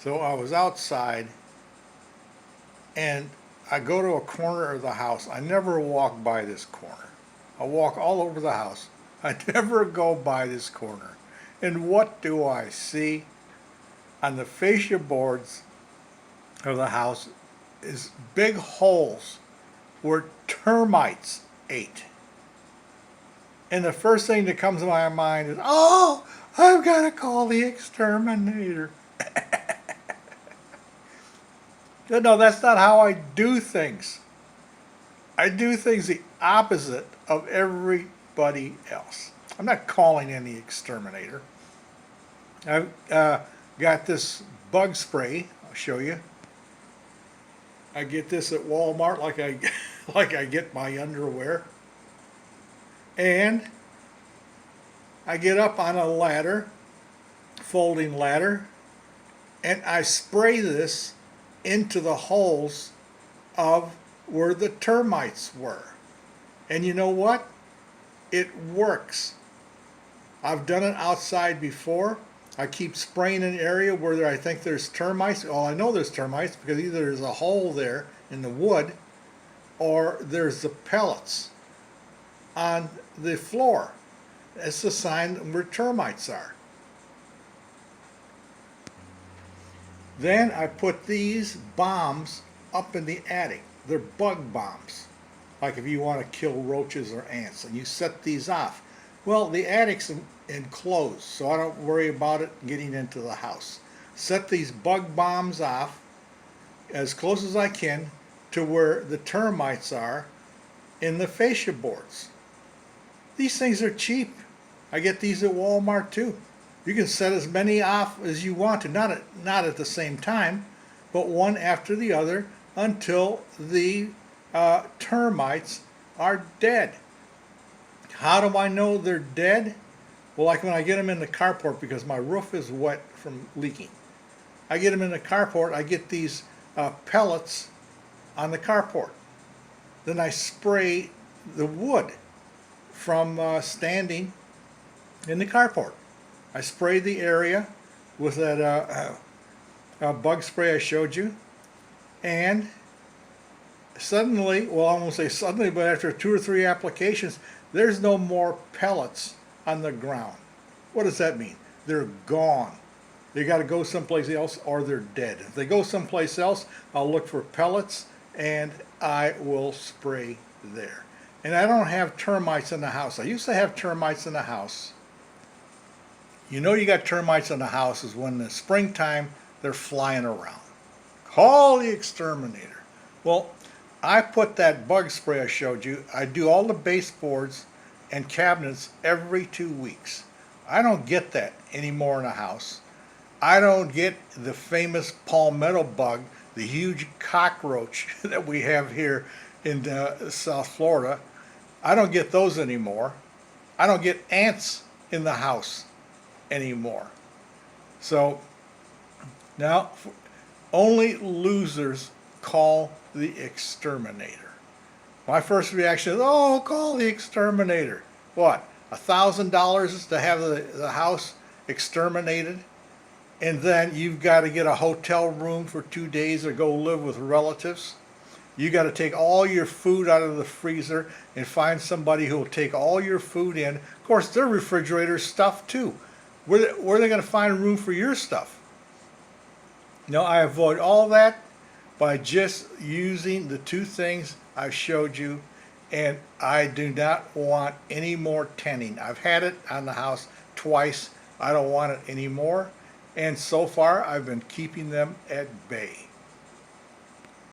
So I was outside and I go to a corner of the house. I never walk by this corner. I walk all over the house. I never go by this corner. And what do I see? On the fascia boards of the house is big holes where termites ate. And the first thing that comes to my mind is, oh, I've got to call the exterminator. No, that's not how I do things. I do things the opposite of everybody else. I'm not calling any exterminator. I've got this bug spray. I'll show you. I get this at Walmart like I get my underwear. And I get up on a ladder, folding ladder, and I spray this into the holes of where the termites were. And you know what? It works. I've done it outside before. I keep spraying an area where I think there's termites. Well, I know there's termites because either there's a hole there in the wood or there's the pellets on the floor. That's the sign where termites are. Then I put these bombs up in the attic. They're bug bombs. Like if you want to kill roaches or ants, and you set these off. Well, the attic's enclosed, so I don't worry about it getting into the house. Set these bug bombs off as close as I can to where the termites are in the fascia boards. These things are cheap. I get these at Walmart too. You can set as many off as you want to, not at the same time, but one after the other until the termites are dead. How do I know they're dead? Well, like when I get them in the carport, because my roof is wet from leaking. I get them in the carport, I get these pellets on the carport. Then I spray the wood from standing in the carport. I spray the area with that bug spray I showed you, and suddenly, well, I won't say suddenly, but after 2 or 3 applications, there's no more pellets on the ground. What does that mean? They're gone. They got to go someplace else or they're dead. If they go someplace else, I'll look for pellets and I will spray there. And I don't have termites in the house. I used to have termites in the house. You know you got termites in the house is when the springtime they're flying around. Call the exterminator. Well, I put that bug spray I showed you. I do all the baseboards and cabinets every 2 weeks. I don't get that anymore in the house. I don't get the famous palmetto bug, the huge cockroach that we have here in South Florida. I don't get those anymore. I don't get ants in the house anymore. So now only losers call the exterminator. My first reaction is, oh, call the exterminator. What, $1,000 to have the house exterminated? And then you've got to get a hotel room for 2 days or go live with relatives. You got to take all your food out of the freezer and find somebody who will take all your food in. Of course, their refrigerator's stuffed too. Where are they going to find room for your stuff? No, I avoid all that by just using the 2 things I've showed you, and I do not want any more tenting. I've had it on the house twice. I don't want it anymore, and so far I've been keeping them at bay.